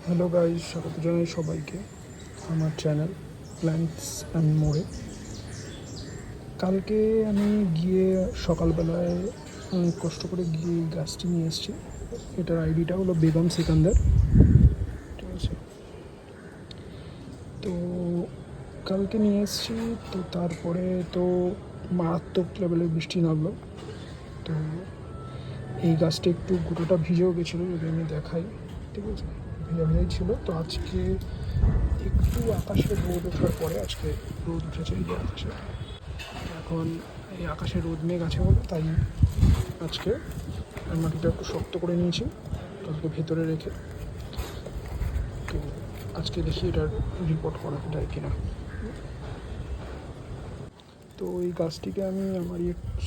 Hello guys, স্বাগত জানাই সবাইকে আমার চ্যানেল প্ল্যান্টস অ্যান্ড মোড়ে। কালকে আমি গিয়ে সকালবেলায় অনেক কষ্ট করে গিয়ে এই গাছটি নিয়ে এসেছি। এটার আইডিটা হলো বেগম সিকান্দার, ঠিক আছে। তো কালকে নিয়ে এসেছি, তো তারপরে তো মারাত্মক লেভেলের বৃষ্টি নামলো। তো এই গাছটা একটু গোটাটা ভিজেও গেছিলো, যদি আমি দেখাই, ঠিক আছে, ভেজা ভেজাই ছিল। তো আজকে একটু আকাশে রোদ ওঠার পরে, আজকে রোদ উঠেছে এই যে আকাশে। এখন এই আকাশে রোদ মেঘ আছে বলে তাই আজকে মাটিটা একটু শক্ত করে নিয়েছি কালকে ভেতরে রেখে। তো আজকে দেখি এটার রিপোর্ট করা যায় কিনা। তো এই গাছটিকে আমি আমার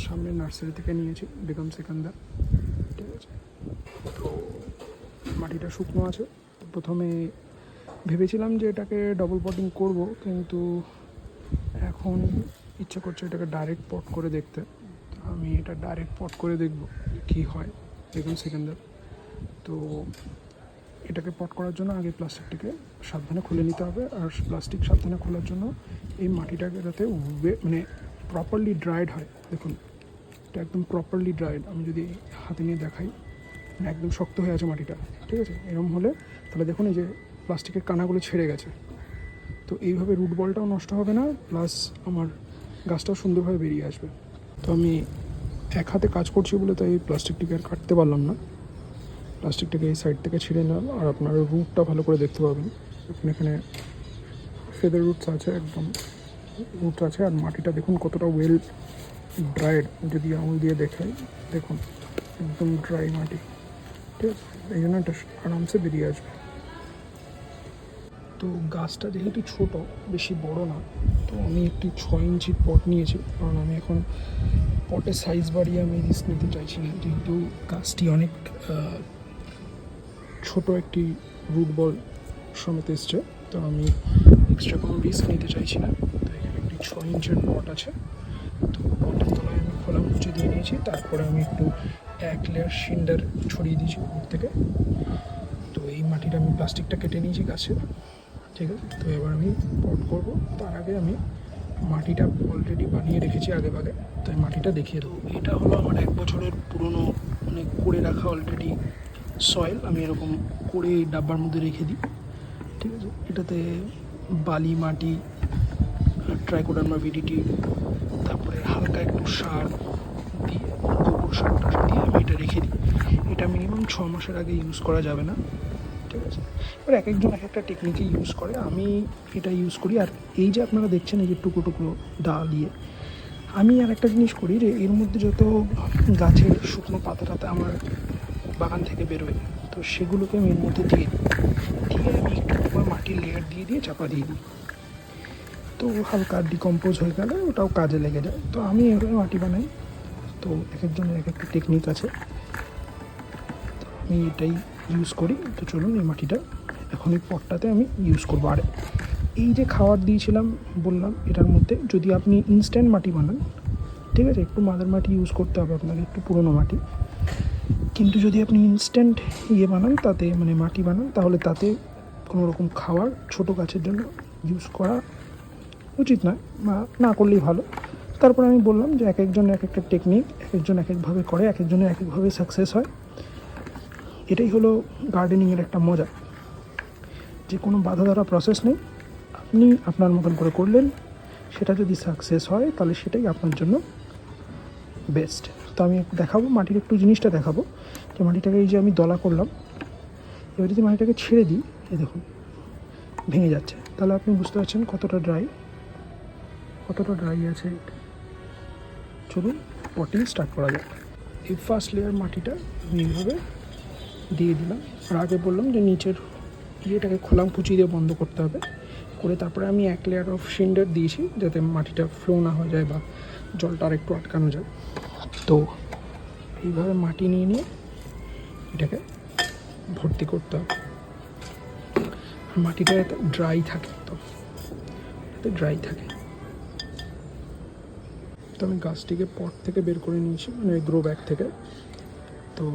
সামনে নার্সারি থেকে নিয়েছি, বেগম সিকান্দার, ঠিক আছে। তো মাটিটা শুকনো আছে। প্রথমে ভেবেছিলাম যে এটাকে ডবল পটিং করব, কিন্তু এখন ইচ্ছে করছে এটাকে ডাইরেক্ট পট করে দেখতে। আমি এটা ডাইরেক্ট পট করে দেখব কি হয় বেগম সিকান্দার। তো এটাকে পট করার জন্য আগে প্লাস্টিকটাকে সাবধানে খুলে নিতে হবে। আর প্লাস্টিক সাবধানে খোলার জন্য এই মাটিটাকে যাতে মানে প্রপারলি ড্রাইড হয়। দেখুন, এটা একদম প্রপারলি ড্রাইড। আমি যদি হাতে নিয়ে দেখাই, একদম শক্ত হয়ে আছে মাটিটা, ঠিক আছে। এরকম হলে তাহলে দেখুন এই যে প্লাস্টিকের কানাগুলো ছেড়ে গেছে। তো এইভাবে রুট বলটাও নষ্ট হবে না, প্লাস আমার গাছটাও সুন্দরভাবে বেরিয়ে আসবে। তো আমি এক হাতে কাজ করছি বলে তাই প্লাস্টিকটিকে আর কাটতে পারলাম না। প্লাস্টিকটাকে এই সাইড থেকে ছিঁড়ে নিলাম। আর আপনার রুটটা ভালো করে দেখতে পাবেন, এখানে ফেদার রুটস আছে, একদম রুটস আছে। আর মাটিটা দেখুন কতটা ওয়েল ড্রাইড। যদি আঙুল দিয়ে দেখাই, দেখুন একদম ড্রাই মাটি, ঠিক আছে। এই জন্য এটা আরামসে বেরিয়ে আসবে। তো গাছটা যেহেতু ছোট, বেশি বড় না, তো আমি একটি 6 ইঞ্চির পট নিয়েছি, কারণ আমি এখন পটের সাইজ বাড়িয়ে আমি রিস্ক নিতে চাইছি না, যেহেতু গাছটি অনেক ছোট একটি রুট বল সমেত এসছে। তো আমি এক্সট্রা কোনো রিস্ক নিতে চাইছি না। তো এখানে একটি 6 ইঞ্চের পট আছে। তো পটের তলায় আমি খোলা মুচে দিয়ে নিয়েছি। তারপরে আমি একটু 1 লেয়ার সিন্ডার ছড়িয়ে দিয়েছি উপর থেকে। তো এই মাটিটা আমি প্লাস্টিকটা কেটে নিয়েছি গাছের, ঠিক আছে। তো এবার আমি পট করব। তার আগে আমি মাটিটা অলরেডি বানিয়ে রেখেছি আগে ভাগে, তো এই মাটিটা দেখিয়ে দেবো। এটা হলো আমার 1 বছরের পুরনো, মানে করে রাখা অলরেডি সয়েল। আমি এরকম করে ডাব্বার মধ্যে রেখে দিই, ঠিক আছে। এটাতে বালি মাটি, ট্রাইকোডার্মা ভিডিটি, তারপরে হালকা একটু সার দিয়ে, গোবর সারটা দিয়ে আমি এটা রেখে দিই। এটা মিনিমাম 6 মাসের আগে ইউজ করা যাবে না, ঠিক আছে। এবার এক একজন এক একটা টেকনিকে ইউজ করে, আমি এটা ইউজ করি। আর এই যে আপনারা দেখছেন এই যে টুকরো টুকরো ডাল দিয়ে, আমি আর একটা জিনিস করি যে এর মধ্যে যত গাছের শুকনো পাতা টাতা আমার বাগান থেকে বেরোয়, তো সেগুলোকে আমি এর মধ্যে দিয়ে দিই। দিয়ে আমি একটু উপর মাটির লেয়ার দিয়ে দিয়ে চাপা দিয়ে দিই। তো হালকা ডিকম্পোজ হয়ে গেলে ওটাও কাজে লেগে যায়। তো আমি এভাবে মাটি বানাই। তো এক একজনের এক একটা টেকনিক আছে, তো আমি এটাই ইউজ করি। তো চলুন এই মাটিটা এখন এই পটটাতে আমি ইউজ করবো। আর এই যে খাবার দিয়েছিলাম বললাম, এটার মধ্যে যদি আপনি ইনস্ট্যান্ট মাটি বানান, ঠিক আছে, একটু মাদার মাটি ইউজ করতে হবে আপনাকে, একটু পুরোনো মাটি। কিন্তু যদি আপনি ইনস্ট্যান্ট বানান, তাতে মানে মাটি বানান, তাহলে তাতে কোনো রকম খাবার ছোটো গাছের জন্য ইউজ করা উচিত নয়, বা না করলেই ভালো। তারপর আমি বললাম যে এক একজন এক একটা টেকনিক, এক একজন এক একভাবে করে, এক একজনের এক একভাবে সাকসেস হয়। এটাই হলো গার্ডেনিংয়ের একটা মজা, যে কোনো বাধা ধরা প্রসেস নেই। আপনি আপনার মতন করে করলেন, সেটা যদি সাকসেস হয় তাহলে সেটাই আপনার জন্য বেস্ট। তো আমি দেখাবো মাটির একটু জিনিসটা দেখাবো, যে মাটিটাকে এই যে আমি দলা করলাম, এবার যদি মাটিটাকে ছেড়ে দিই, এই দেখুন ভেঙে যাচ্ছে। তাহলে আপনি বুঝতে পারছেন কতটা ড্রাই আছে। চলুন পটিং স্টার্ট করা যাক। এই ফার্স্ট লেয়ার মাটিটা আমি এইভাবে দিয়ে দিলাম। আর আগে বললাম যে নিচের ইয়েটাকে খোলাম কুচি দিয়ে বন্ধ করতে হবে, করে তারপরে আমি 1 লেয়ার অফ সিন্ডার দিয়েছি, যাতে মাটিটা ফ্লো না হয়ে যায় বা জলটা আর একটু আটকানো যায়। তো এইভাবে মাটি নিয়ে এটাকে ভর্তি করতে হবে। মাটিটা যাতে ড্রাই থাকে, ড্রাই থাকে। তো আমি গাছটিকে পট থেকে বের করে নিয়েছি, মানে গ্রো ব্যাগ থেকে। তো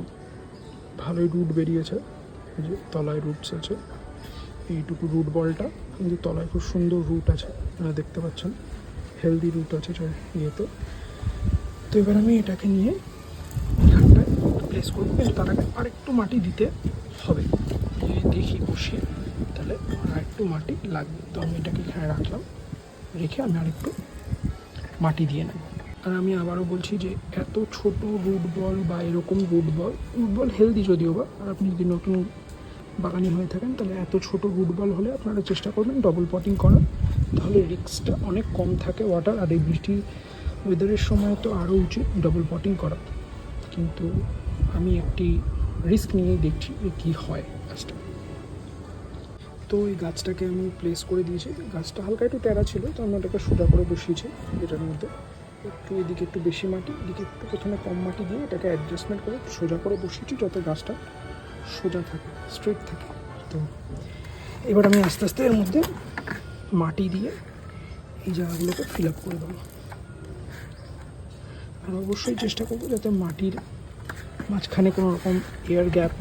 ভালোই রুট বেরিয়েছে, এই যে তলায় রুটস আছে। এইটুকু রুট বলটা, কিন্তু তলায় খুব সুন্দর রুট আছে, আপনারা দেখতে পাচ্ছেন, হেলদি রুট আছে ইয়েতে। তো এবার আমি এটাকে নিয়ে এখানটায় প্লেস করবো, কিন্তু তার আগে আরেকটু মাটি দিতে হবে। দেখি বসিয়ে, তাহলে আর একটু মাটি লাগবে। তো আমি এটাকে এখানে রাখলাম, রেখে আমি আরেকটু মাটি দিয়ে নেব। আর আমি আবারও বলছি যে এত ছোট রুট বল বা এরকম রুট বল হেলদি যদিও বা, আর আপনি যদি নতুন বাগানি হয়ে থাকেন তাহলে এত ছোট রুট বল হলে আপনারা চেষ্টা করবেন ডবল পটিং করার, তাহলে রিস্কটা অনেক কম থাকে ওয়াটার। আর এই বৃষ্টির ওয়েদারের সময় তো আরও উচিত ডবল পটিং করা, কিন্তু আমি একটি রিস্ক নিয়েই দেখছি যে কী হয় গাছটা। তো এই গাছটাকে আমি প্লেস করে দিয়েছি। গাছটা হালকা একটু টেরা ছিল, তো আমি ওটাকে সোজা করে বসিয়েছি। এটার মধ্যে একটু এদিকে একটু বেশি মাটি, এদিকে একটু প্রথমে কম মাটি দিয়ে এটাকে অ্যাডজাস্টমেন্ট করে সোজা করে বসিয়েছি, যাতে গাছটা সোজা থাকে, স্ট্রেট থাকে। তো এবার আমি আস্তে আস্তে এর মধ্যে মাটি দিয়ে এই জায়গাগুলোকে ফিল আপ করে দেবো। আর অবশ্যই চেষ্টা করবো যাতে মাটির মাঝখানে কোনো রকম এয়ার গ্যাপ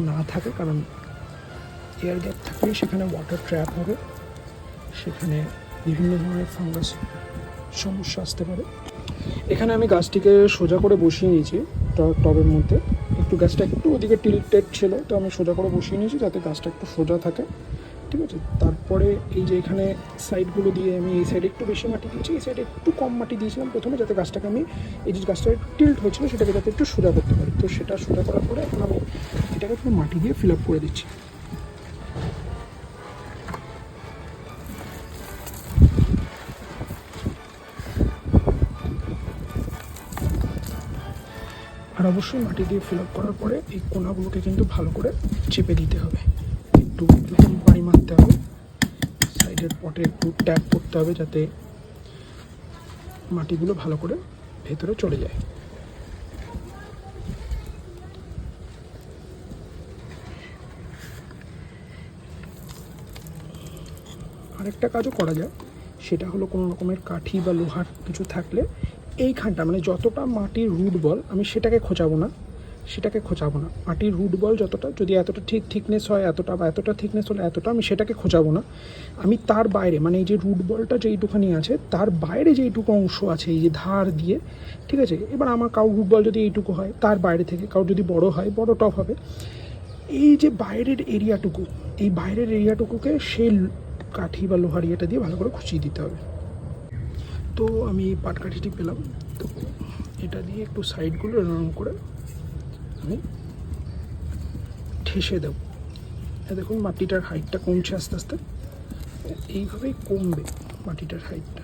না থাকে, কারণ এয়ার গ্যাপ থাকলে সেখানে ওয়াটার ট্র্যাপ হবে, সেখানে বিভিন্ন ধরনের ফাঙ্গাস সমস্যা আসতে পারে। এখানে আমি গাছটিকে সোজা করে বসিয়ে নিয়েছি টবের মধ্যে। একটু গাছটা একটু ওদিকে টিল্টেড ছিল, তো আমি সোজা করে বসিয়ে নিয়েছি যাতে গাছটা একটু সোজা থাকে, ঠিক আছে। তারপরে এই যে এখানে সাইডগুলো দিয়ে আমি এই সাইডে একটু বেশি মাটি দিয়েছি, এই সাইডে একটু কম মাটি দিয়েছিলাম প্রথমে, যাতে গাছটাকে আমি এই যে গাছটা টিল্ট হয়েছিল সেটাকে যাতে একটু সোজা করতে পারি। তো সেটা সোজা করার পরে এখন আমি এটাকে একটু মাটি দিয়ে ফিল আপ করে দিচ্ছি। আর অবশ্যই মাটি দিয়ে ফিল আপ করার পরে এই কোনাগুলোকে কিন্তু ভালো করে চেপে দিতে হবে, একটু পানি মারতে হবে, সাইডের পটে একটু ট্যাপ করতে হবে যাতে মাটিগুলো ভালো করে ভেতরে চলে যায়। আরেকটা কাজও করা যায়, সেটা হলো কোনো রকমের কাঠি বা লোহার কিছু থাকলে এইখানটা মানে যতটা মাটির রুট বল আমি সেটাকে খোঁচাবো না, মাটির রুট বল যতটা, যদি এতটা থিকনেস হয় এতটা, বা এতটা থিকনেস হলে এতটা, আমি সেটাকে খোঁচাবো না। আমি তার বাইরে মানে এই যে রুট বলটা যেইটুখানি আছে তার বাইরে যেইটুকু অংশ আছে এই যে ধার দিয়ে, ঠিক আছে। এবার আমার কাউ রুট বল যদি এইটুকু হয় তার বাইরে থেকে, কাউ যদি বড় হয় বড় টপ হবে, এই যে বাইরের এরিয়াটুকু, এই বাইরের এরিয়াটুকুকে সেই কাঠি বা লোহার ইয়েটা দিয়ে ভালো করে খুঁচিয়ে দিতে হবে। তো আমি পাটকাঠিটি পেলাম, তো এটা দিয়ে একটু সাইডগুলো এরকম করে আমি ঠেসে দেবো। দেখুন মাটিটার হাইটটা কমছে আস্তে আস্তে, এইভাবেই কমবে মাটিটার হাইটটা।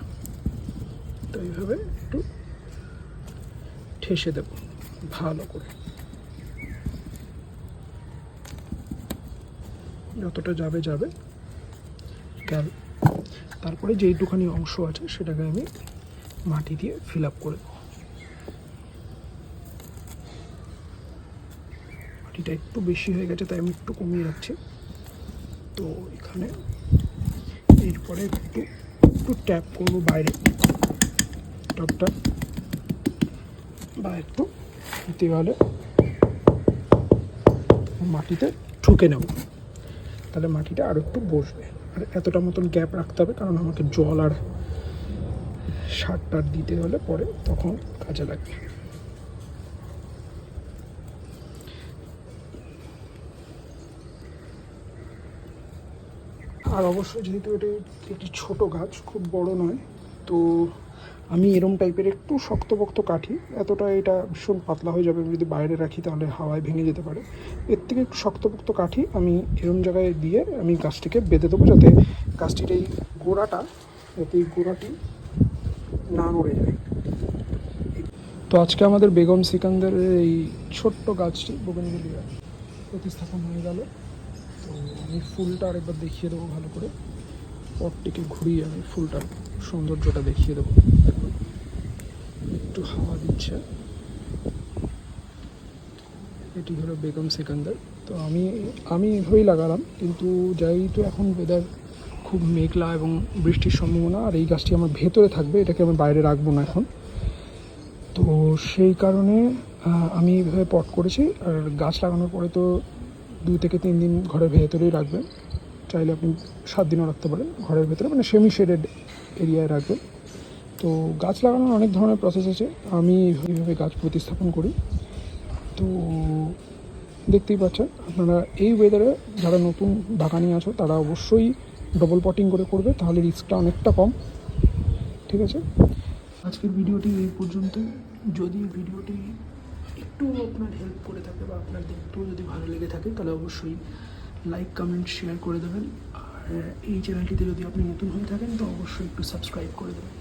তো এইভাবে একটু ঠেসে দেবো ভালো করে, যতটা যাবে গেল। তারপরে যেইটুখানি অংশ আছে সেটাকে আমি মাটি দিয়ে ফিল আপ করে দেবো। মাটিটা একটু বেশি হয়ে গেছে তাই আমি একটু কমিয়ে রাখছি। তো এখানে এরপরে একটু ট্যাপ করবো বাইরে টপটা, বা একটু দেওয়ালে মাটিতে ঠুকে নেব, তাহলে মাটিটা আরও একটু বসবে। আর এতটা মতন গ্যাপ রাখতে হবে, কারণ আমাকে জল আর সার টার দিতে হলে পরে তখন কাজে লাগবে। আর অবশ্যই যেহেতু এটা একটি ছোট গাছ, খুব বড় নয়, তো আমি এরম টাইপের একটু শক্তপোক্ত কাঠি, এতটা এটা ভীষণ পাতলা হয়ে যাবে যদি বাইরে রাখি তাহলে হাওয়ায় ভেঙে যেতে পারে। এর থেকে একটু শক্তপোক্ত কাঠি আমি এরম জায়গায় দিয়ে আমি গাছটিকে বেঁধে দেবো, যাতে গাছটির এই গোড়াটা, যাতে এই গোড়াটি না নড়ে যায়। তো আজকে আমাদের বেগম সিকান্দারের এই ছোট্ট গাছটি বোগেনভেলিয়া প্রতিস্থাপন হয়ে গেল। তো আমি ফুলটা আরেকবার দেখিয়ে দেবো ভালো করে, পটটিকে ঘুরিয়ে আমি ফুলটার সৌন্দর্যটা দেখিয়ে দেবো। একটু হাওয়া দিচ্ছে, এটি হলো বেগম সিকান্দার। তো আমি এভাবেই লাগালাম, কিন্তু যেহেতু এখন ওয়েদার খুব মেঘলা এবং বৃষ্টির সম্ভাবনা, আর এই গাছটি আমার ভেতরে থাকবে, এটাকে আমি বাইরে রাখবো না এখন, তো সেই কারণে আমি এভাবে পট করেছি। আর গাছ লাগানোর পরে তো 2 থেকে 3 দিন ঘরের ভেতরেই রাখবেন, চাইলে আপনি 7 দিনও রাখতে পারেন ঘরের ভেতরে, মানে সেমি শেডেড এরিয়ায় রাখবেন। তো গাছ লাগানোর অনেক ধরনের প্রসেস আছে, আমি এইভাবে গাছ প্রতিস্থাপন করি। তো দেখতেই পাচ্ছেন আপনারা, এই ওয়েদারে যারা নতুন বাগানি আছো তারা অবশ্যই ডবল পটিং করে করবে, তাহলে রিস্কটা অনেকটা কম। ঠিক আছে, আজকের ভিডিওটি এই পর্যন্ত। যদি ভিডিওটি একটু আপনার হেল্প করে থাকে বা আপনার দেখতেও যদি ভালো লেগে থাকে, তাহলে অবশ্যই লাইক, কমেন্ট, শেয়ার করে দেবেন। আর এই চ্যানেলটিতে যদি আপনি নতুন হয়ে থাকেন তো অবশ্যই একটু সাবস্ক্রাইব করে দেবেন।